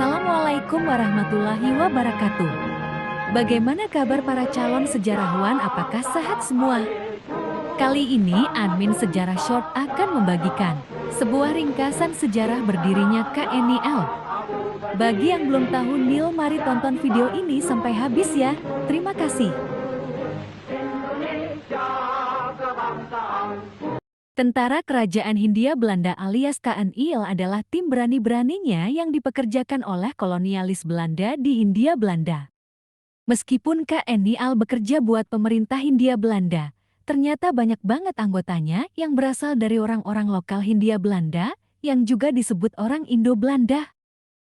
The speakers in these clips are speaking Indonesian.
Assalamualaikum warahmatullahi wabarakatuh. Bagaimana kabar para calon sejarawan? Apakah sehat semua? Kali ini admin Sejarah Short akan membagikan sebuah ringkasan sejarah berdirinya KNIL. Bagi yang belum tahu Nil, mari tonton video ini sampai habis ya. Terima kasih. Tentara Kerajaan Hindia Belanda alias KNIL adalah tim berani-beraninya yang dipekerjakan oleh kolonialis Belanda di Hindia Belanda. Meskipun KNIL bekerja buat pemerintah Hindia Belanda, ternyata banyak banget anggotanya yang berasal dari orang-orang lokal Hindia Belanda yang juga disebut orang Indo-Belanda.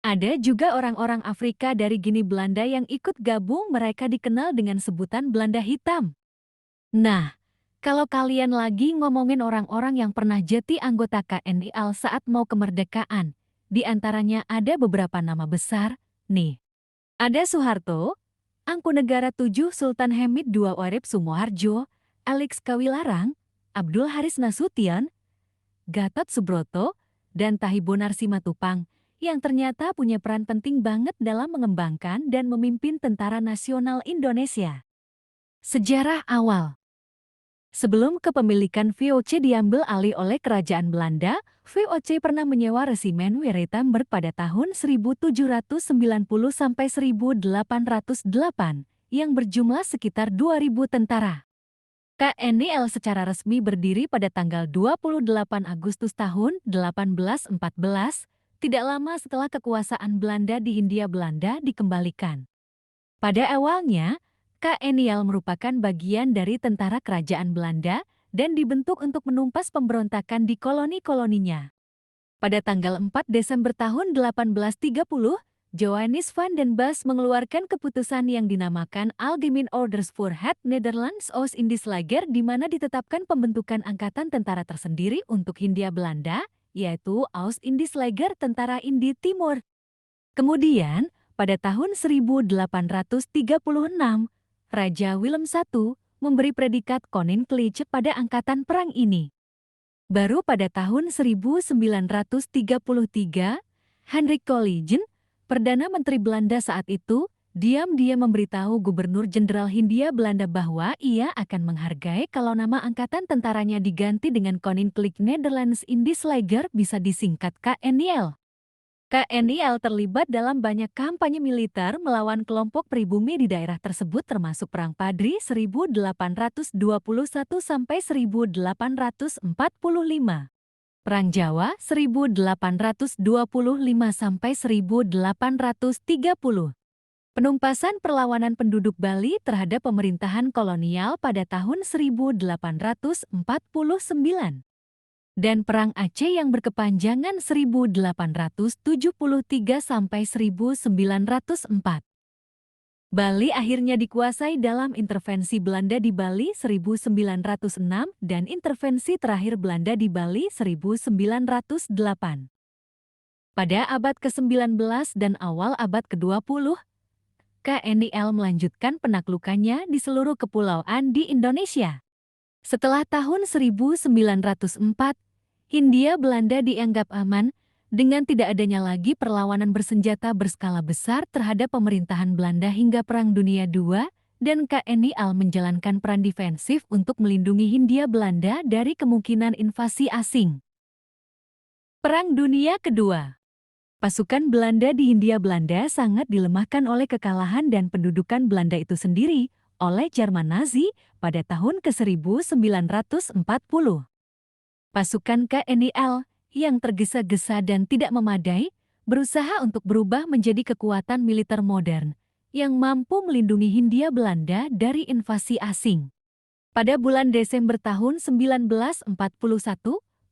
Ada juga orang-orang Afrika dari Gini Belanda yang ikut gabung, mereka dikenal dengan sebutan Belanda Hitam. Nah, kalau kalian lagi ngomongin orang-orang yang pernah jadi anggota KNIL saat mau kemerdekaan, di antaranya ada beberapa nama besar, nih. Ada Soeharto, Angkunegara VII Sultan Hamid II Urip Sumoharjo, Alex Kawilarang, Abdul Haris Nasution, Gatot Subroto, dan Tahibonar Simatupang, yang ternyata punya peran penting banget dalam mengembangkan dan memimpin Tentara Nasional Indonesia. Sejarah awal. Sebelum kepemilikan VOC diambil alih oleh Kerajaan Belanda, VOC pernah menyewa resimen Weretamber pada tahun 1790 sampai 1808 yang berjumlah sekitar 2.000 tentara. KNIL secara resmi berdiri pada tanggal 28 Agustus tahun 1814, tidak lama setelah kekuasaan Belanda di Hindia Belanda dikembalikan. Pada awalnya, KNIL merupakan bagian dari tentara kerajaan Belanda dan dibentuk untuk menumpas pemberontakan di koloni-koloninya. Pada tanggal 4 Desember tahun 1830, Johannes van den Bos mengeluarkan keputusan yang dinamakan Algemeen Orders voor het Nederlands Oost-Indisch Leger, di mana ditetapkan pembentukan angkatan tentara tersendiri untuk Hindia Belanda, yaitu Oost-Indisch Leger Tentara Indi Timur. Kemudian, pada tahun 1836, Raja Willem I memberi predikat Koninklijke pada angkatan perang ini. Baru pada tahun 1933, Hendrik Collingen, Perdana Menteri Belanda saat itu, diam-diam memberitahu Gubernur Jenderal Hindia Belanda bahwa ia akan menghargai kalau nama angkatan tentaranya diganti dengan Koninklijk Nederlands Indisch Leger, bisa disingkat KNIL. KNIL terlibat dalam banyak kampanye militer melawan kelompok pribumi di daerah tersebut, termasuk Perang Padri 1821 sampai 1845, Perang Jawa 1825 sampai 1830, penumpasan perlawanan penduduk Bali terhadap pemerintahan kolonial pada tahun 1849. Dan Perang Aceh yang berkepanjangan 1873 sampai 1904. Bali akhirnya dikuasai dalam intervensi Belanda di Bali 1906 dan intervensi terakhir Belanda di Bali 1908. Pada abad ke-19 dan awal abad ke-20, KNIL melanjutkan penaklukannya di seluruh kepulauan di Indonesia. Setelah tahun 1904, Hindia Belanda dianggap aman dengan tidak adanya lagi perlawanan bersenjata berskala besar terhadap pemerintahan Belanda hingga Perang Dunia II, dan KNIL menjalankan peran defensif untuk melindungi Hindia Belanda dari kemungkinan invasi asing. Perang Dunia Kedua. Pasukan Belanda di Hindia Belanda sangat dilemahkan oleh kekalahan dan pendudukan Belanda itu sendiri oleh Jerman Nazi pada tahun ke-1940. Pasukan KNIL yang tergesa-gesa dan tidak memadai berusaha untuk berubah menjadi kekuatan militer modern yang mampu melindungi Hindia Belanda dari invasi asing. Pada bulan Desember tahun 1941,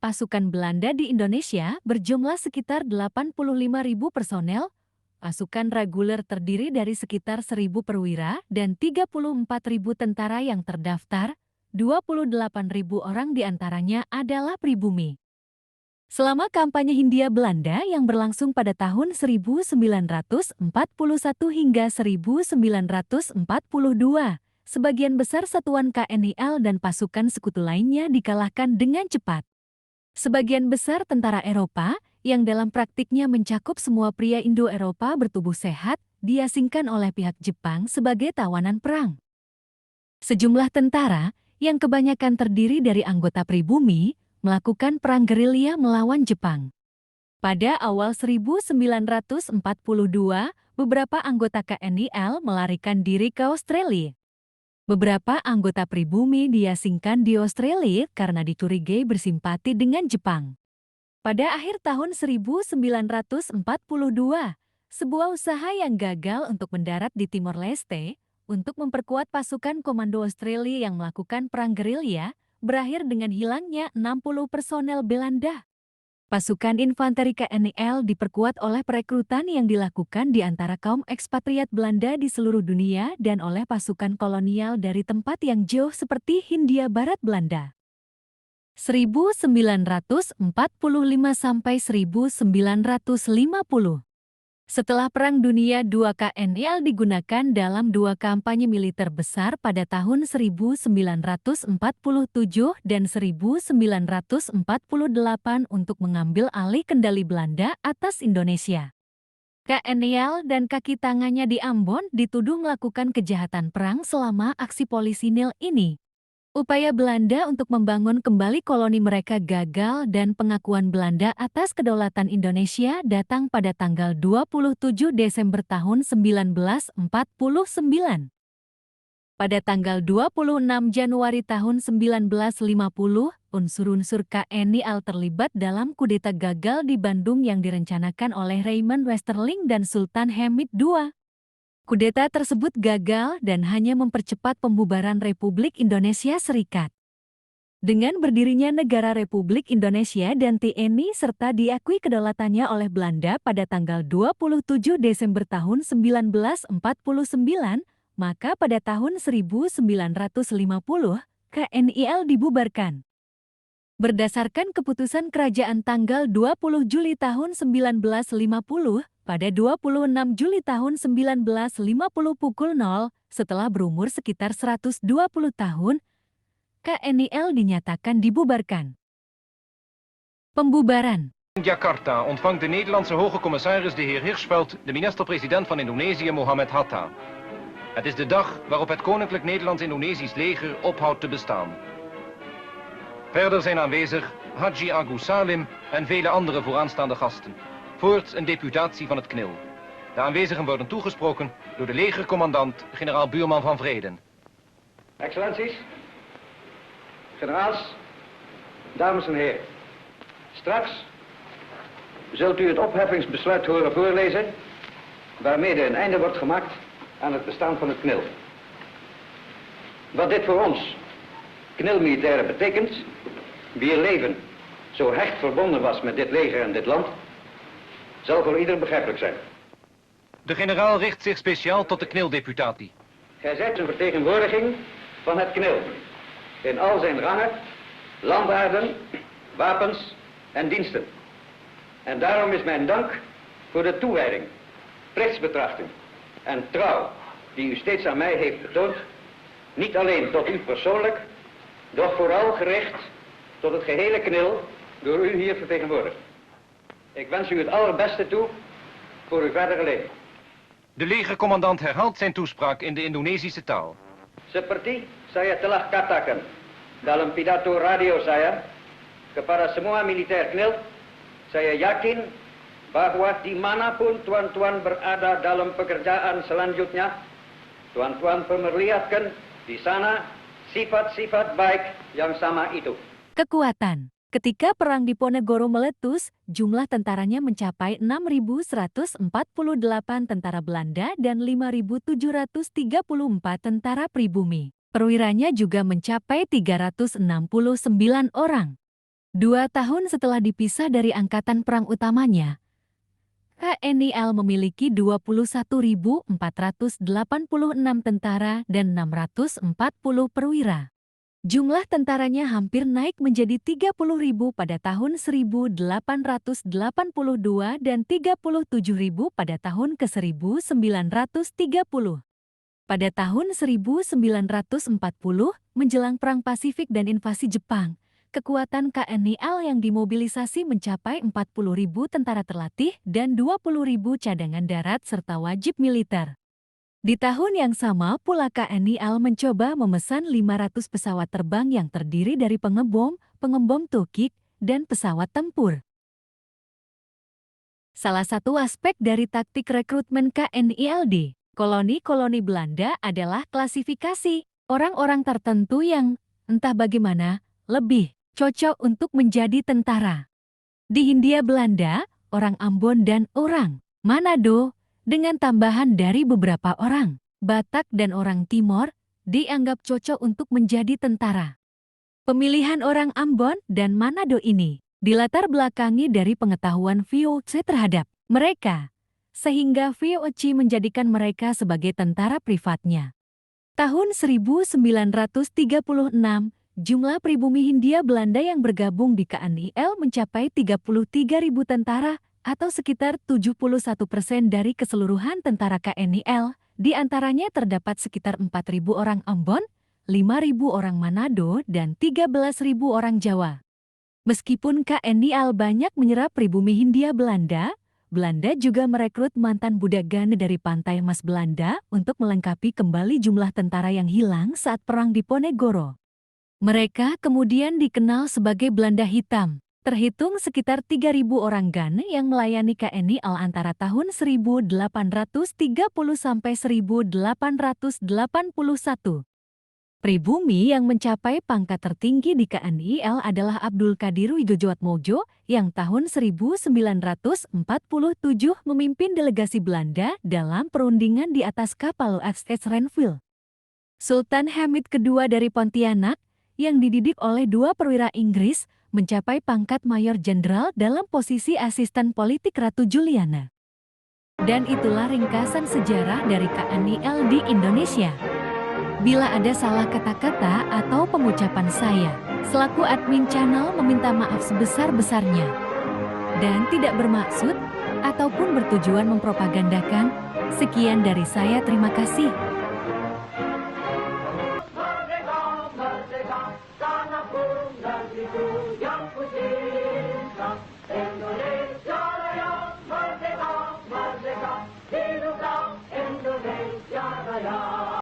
pasukan Belanda di Indonesia berjumlah sekitar 85.000 personel. Pasukan reguler terdiri dari sekitar 1.000 perwira dan 34.000 tentara yang terdaftar. 28.000 orang diantaranya adalah pribumi. Selama kampanye Hindia Belanda yang berlangsung pada tahun 1941 hingga 1942, sebagian besar satuan KNIL dan pasukan sekutu lainnya dikalahkan dengan cepat. Sebagian besar tentara Eropa yang dalam praktiknya mencakup semua pria Indo-Eropa bertubuh sehat, diasingkan oleh pihak Jepang sebagai tawanan perang. Sejumlah tentara, yang kebanyakan terdiri dari anggota pribumi, melakukan perang gerilya melawan Jepang. Pada awal 1942, beberapa anggota KNIL melarikan diri ke Australia. Beberapa anggota pribumi diasingkan di Australia karena dicurigai bersimpati dengan Jepang. Pada akhir tahun 1942, sebuah usaha yang gagal untuk mendarat di Timor Leste untuk memperkuat pasukan komando Australia yang melakukan perang gerilya berakhir dengan hilangnya 60 personel Belanda. Pasukan infanteri KNIL diperkuat oleh perekrutan yang dilakukan di antara kaum ekspatriat Belanda di seluruh dunia dan oleh pasukan kolonial dari tempat yang jauh seperti Hindia Barat Belanda. 1945 sampai 1950. Setelah Perang Dunia II, KNIL digunakan dalam dua kampanye militer besar pada tahun 1947 dan 1948 untuk mengambil alih kendali Belanda atas Indonesia. KNIL dan kaki tangannya di Ambon dituduh melakukan kejahatan perang selama aksi Polisinil ini. Upaya Belanda untuk membangun kembali koloni mereka gagal dan pengakuan Belanda atas kedaulatan Indonesia datang pada tanggal 27 Desember tahun 1949. Pada tanggal 26 Januari tahun 1950, unsur-unsur KNIL terlibat dalam kudeta gagal di Bandung yang direncanakan oleh Raymond Westerling dan Sultan Hamid II. Kudeta tersebut gagal dan hanya mempercepat pembubaran Republik Indonesia Serikat. Dengan berdirinya Negara Republik Indonesia dan TNI serta diakui kedaulatannya oleh Belanda pada tanggal 27 Desember tahun 1949, maka pada tahun 1950, KNIL dibubarkan. Berdasarkan keputusan kerajaan tanggal 20 Juli tahun 1950, pada 26 Juli tahun 1950 pukul 0, setelah berumur sekitar 120 tahun, KNIL dinyatakan dibubarkan. Pembubaran. In Jakarta ontvangt de Nederlandse hoge commissaris de heer Hirschfeld de minister-president van Indonesië Mohammed Hatta. Het is de dag waarop het Koninklijk Nederlands-Indonesisch leger ophoudt te bestaan. Verder zijn aanwezig Haji Agus Salim en vele andere vooraanstaande gasten. Voorts een deputatie van het KNIL. De aanwezigen worden toegesproken door de legercommandant, generaal Buurman van Vreden. Excellenties, generaals, dames en heren. Straks zult u het opheffingsbesluit horen voorlezen, waarmee een einde wordt gemaakt aan het bestaan van het KNIL. Wat dit voor ons, KNIL-militairen, betekent, wier leven zo hecht verbonden was met dit leger en dit land, zal voor ieder begrijpelijk zijn. De generaal richt zich speciaal tot de KNIL-deputatie. Gij zijt een vertegenwoordiging van het KNIL, in al zijn rangen, landaarden, wapens en diensten. En daarom is mijn dank voor de toewijding, plichtsbetrachting en trouw die u steeds aan mij heeft betoond, niet alleen tot u persoonlijk, doch vooral gericht tot het gehele KNIL, door u hier vertegenwoordigd. Ik wens u het allerbeste toe voor uw verdere leven. De legercommandant herhaalt zijn toespraak in de Indonesische taal. Seperti saya telah katakan dalam pidato radio saya kepada semua militer KNIL, saya yakin bahwa dimanapun tuan-tuan berada dalam pekerjaan selanjutnya, tuan-tuan memperlihatkan di sana sifat-sifat baik yang sama itu. Kekuatan. Ketika perang Diponegoro meletus, jumlah tentaranya mencapai 6.148 tentara Belanda dan 5.734 tentara pribumi. Perwiranya juga mencapai 369 orang. 2 tahun setelah dipisah dari angkatan perang utamanya, KNIL memiliki 21.486 tentara dan 640 perwira. Jumlah tentaranya hampir naik menjadi 30.000 pada tahun 1882 dan 37.000 pada tahun ke-1930. Pada tahun 1940, menjelang Perang Pasifik dan invasi Jepang, kekuatan KNIL yang dimobilisasi mencapai 40.000 tentara terlatih dan 20.000 cadangan darat serta wajib militer. Di tahun yang sama pula KNIL mencoba memesan 500 pesawat terbang yang terdiri dari pengebom, pengembom tukik, dan pesawat tempur. Salah satu aspek dari taktik rekrutmen KNIL di koloni-koloni Belanda adalah klasifikasi orang-orang tertentu yang, entah bagaimana, lebih cocok untuk menjadi tentara. Di Hindia Belanda, orang Ambon dan orang Manado, dengan tambahan dari beberapa orang Batak dan orang Timor, dianggap cocok untuk menjadi tentara. Pemilihan orang Ambon dan Manado ini dilatar belakangi dari pengetahuan VOC terhadap mereka, sehingga VOC menjadikan mereka sebagai tentara privatnya. Tahun 1936, jumlah pribumi Hindia Belanda yang bergabung di KNIL mencapai 33.000 tentara atau sekitar 71% dari keseluruhan tentara KNIL, di antaranya terdapat sekitar 4.000 orang Ambon, 5.000 orang Manado, dan 13.000 orang Jawa. Meskipun KNIL banyak menyerap pribumi Hindia Belanda, Belanda juga merekrut mantan budak Ghana dari Pantai Mas Belanda untuk melengkapi kembali jumlah tentara yang hilang saat Perang Diponegoro. Mereka kemudian dikenal sebagai Belanda Hitam. Terhitung sekitar 3.000 orang Ghana yang melayani KNIL antara tahun 1830 sampai 1881. Pribumi yang mencapai pangkat tertinggi di KNIL adalah Abdul Qadir Wijoatmojo yang tahun 1947 memimpin delegasi Belanda dalam perundingan di atas kapal USS Renville. Sultan Hamid II dari Pontianak yang dididik oleh 2 perwira Inggris mencapai pangkat mayor jenderal dalam posisi asisten politik Ratu Juliana. Dan itulah ringkasan sejarah dari KNIL di Indonesia. Bila ada salah kata-kata atau pengucapan saya, selaku admin channel meminta maaf sebesar-besarnya. Dan tidak bermaksud ataupun bertujuan mempropagandakan. Sekian dari saya, terima kasih.